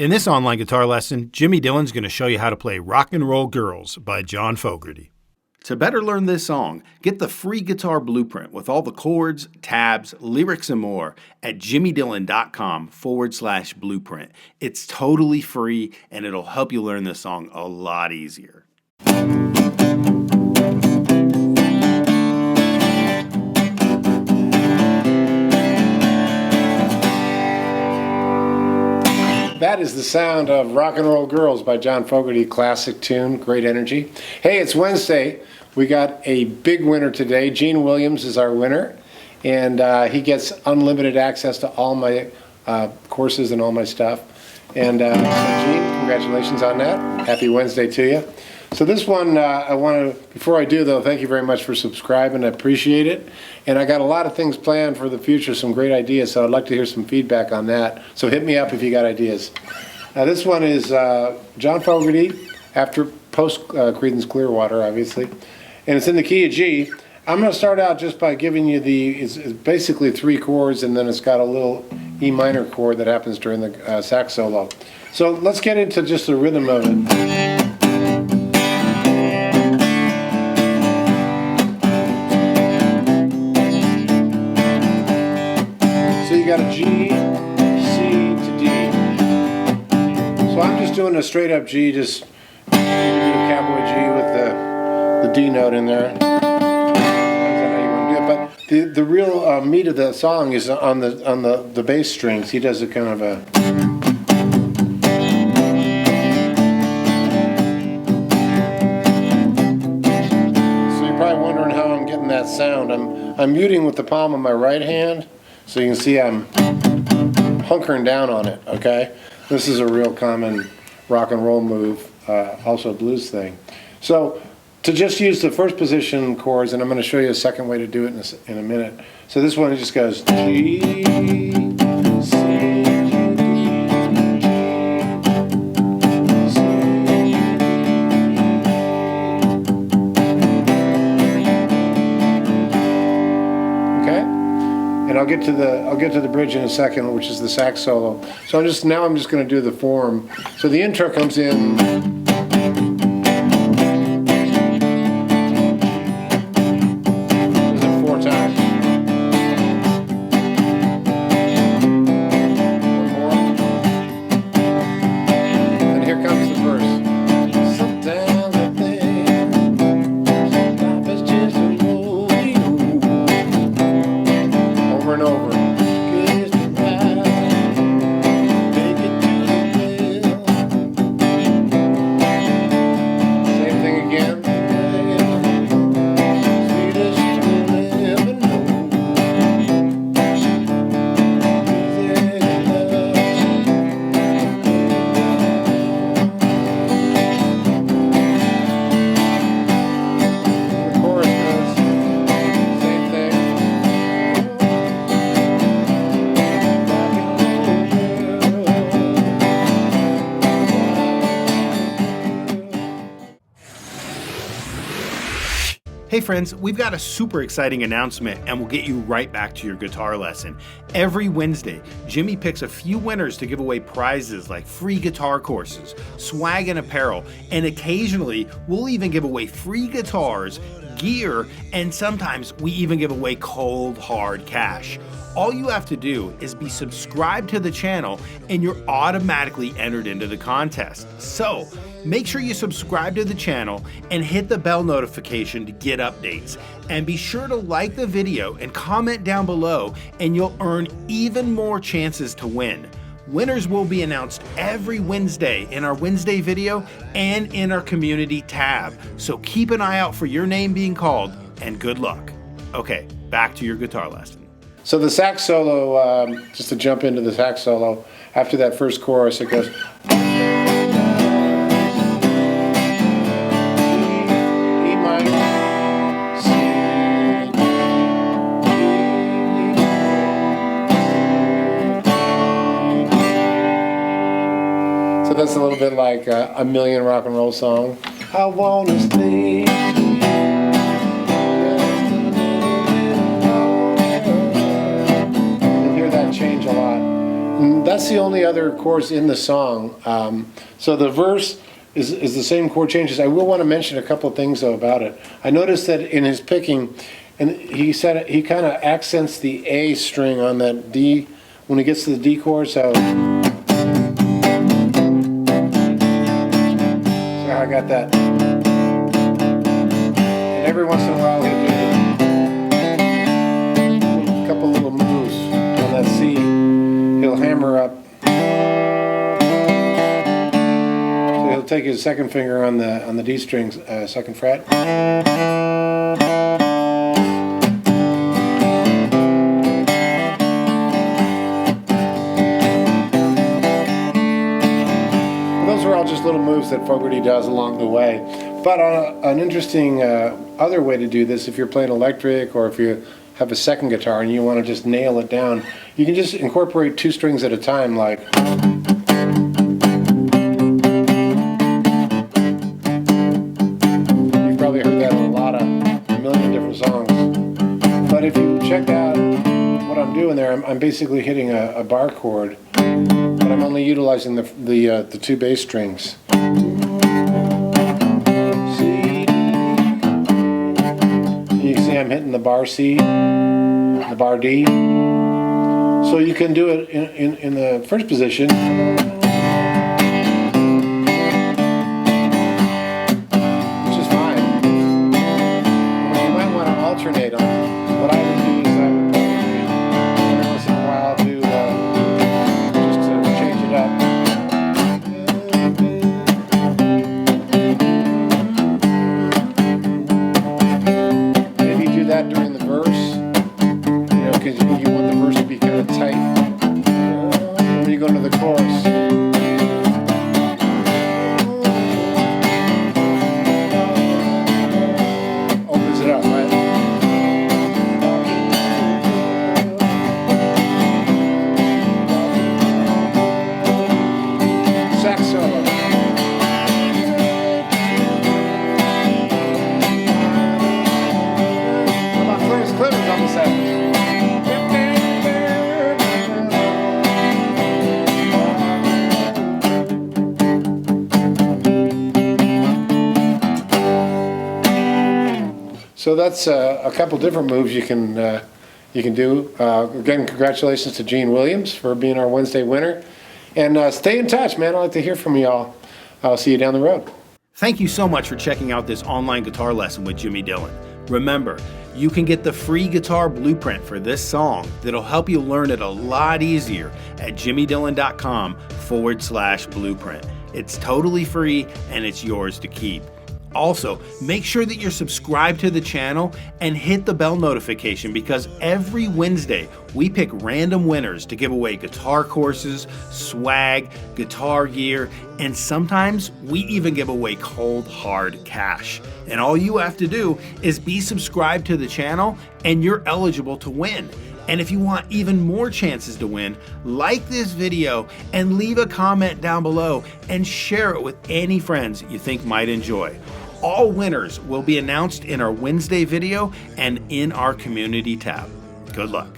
In this online guitar lesson, Jimmy Dillon's going to show you how to play Rock and Roll Girls by John Fogerty. To better learn this song, get the free guitar blueprint with all the chords, tabs, lyrics, and more at jimmydillon.com/blueprint. It's totally free and it'll help you learn this song a lot easier. That is the sound of Rock and Roll Girls by John Fogerty, classic tune, great energy. Hey, it's Wednesday. We got a big winner today. Gene Williams is our winner, and he gets unlimited access to all my courses and all my stuff. And so Gene, congratulations on that. Happy Wednesday to you. So this one, I want to, before I do though, thank you very much for subscribing. I appreciate it. And I got a lot of things planned for the future, some great ideas, so I'd like to hear some feedback on that. So hit me up if you got ideas. This one is John Fogerty, after post Creedence Clearwater, obviously. And it's in the key of G. I'm going to start out just by giving you it's basically 3 chords, and then it's got a little E minor chord that happens during the sax solo. So let's get into just the rhythm of it. So you got a G, C to D. So I'm just doing a straight up G, just a cowboy G with the D note in there. Depends on how you want to do it. But the real meat of the song is on the bass strings. He does a kind of a. So you're probably wondering how I'm getting that sound. I'm muting with the palm of my right hand. So you can see I'm hunkering down on it, okay? This is a real common rock and roll move, also a blues thing. So to just use the first position chords, and I'm going to show you a second way to do it in a minute. So this one, it just goes G, C, and I'll get to the bridge in a second, which is the sax solo. So I'm just going to do the form. So the intro comes in. Does it 4 times. One more. And here comes the verse. Sometimes I think life is just a rodeo. Over and over. Kiss the ride, take it to the well. Same thing again. Sweetest you'll ever know. Music and love. The chorus goes, same thing. Hey friends, we've got a super exciting announcement and we'll get you right back to your guitar lesson. Every Wednesday, Jimmy picks a few winners to give away prizes like free guitar courses, swag and apparel, and occasionally we'll even give away free guitars, gear, and sometimes we even give away cold, hard cash. All you have to do is be subscribed to the channel and you're automatically entered into the contest. So make sure you subscribe to the channel and hit the bell notification to get updates. And be sure to like the video and comment down below and you'll earn even more chances to win. Winners will be announced every Wednesday in our Wednesday video and in our community tab. So keep an eye out for your name being called and good luck. Okay, back to your guitar lesson. So the sax solo, just to jump into the sax solo, after that first chorus it goes. E minor, C, so that's a little bit like a million rock and roll song. I wanna stay. That's the only other chords in the song. So the verse is the same chord changes. I will want to mention a couple of things though about it. I noticed that in his picking, and he said he kind of accents the A string on that D when he gets to the D chord. So I got that. And every once in a while he'll do a couple little moves on that C. He'll hammer up. So he'll take his second finger on the D string, second fret. Those are all just little moves that Fogerty does along the way. But an interesting other way to do this, if you're playing electric or if you have a second guitar and you want to just nail it down, you can just incorporate 2 strings at a time, like. You've probably heard that in a million different songs. But if you check out what I'm doing there, I'm basically hitting a bar chord, but I'm only utilizing the 2 bass strings. I'm hitting the bar C, the bar D. So you can do it in the first position. Which is fine. You might want to alternate on. What I would do is I would probably, every once in a while, do just to change it up. That during the verse, because you want the verse to be kind of tight. When you go into the chorus, opens it up, right? Sax solo. So that's a couple different moves you can do. Again, congratulations to Gene Williams for being our Wednesday winner. And stay in touch, man. I'd like to hear from you all. I'll see you down the road. Thank you so much for checking out this online guitar lesson with Jimmy Dillon. Remember, you can get the free guitar blueprint for this song that'll help you learn it a lot easier at jimmydillon.com/blueprint. It's totally free and it's yours to keep. Also, make sure that you're subscribed to the channel and hit the bell notification, because every Wednesday we pick random winners to give away guitar courses, swag, guitar gear, and sometimes we even give away cold hard cash. And all you have to do is be subscribed to the channel and you're eligible to win. And if you want even more chances to win, like this video and leave a comment down below and share it with any friends you think might enjoy. All winners will be announced in our Wednesday video and in our community tab. Good luck.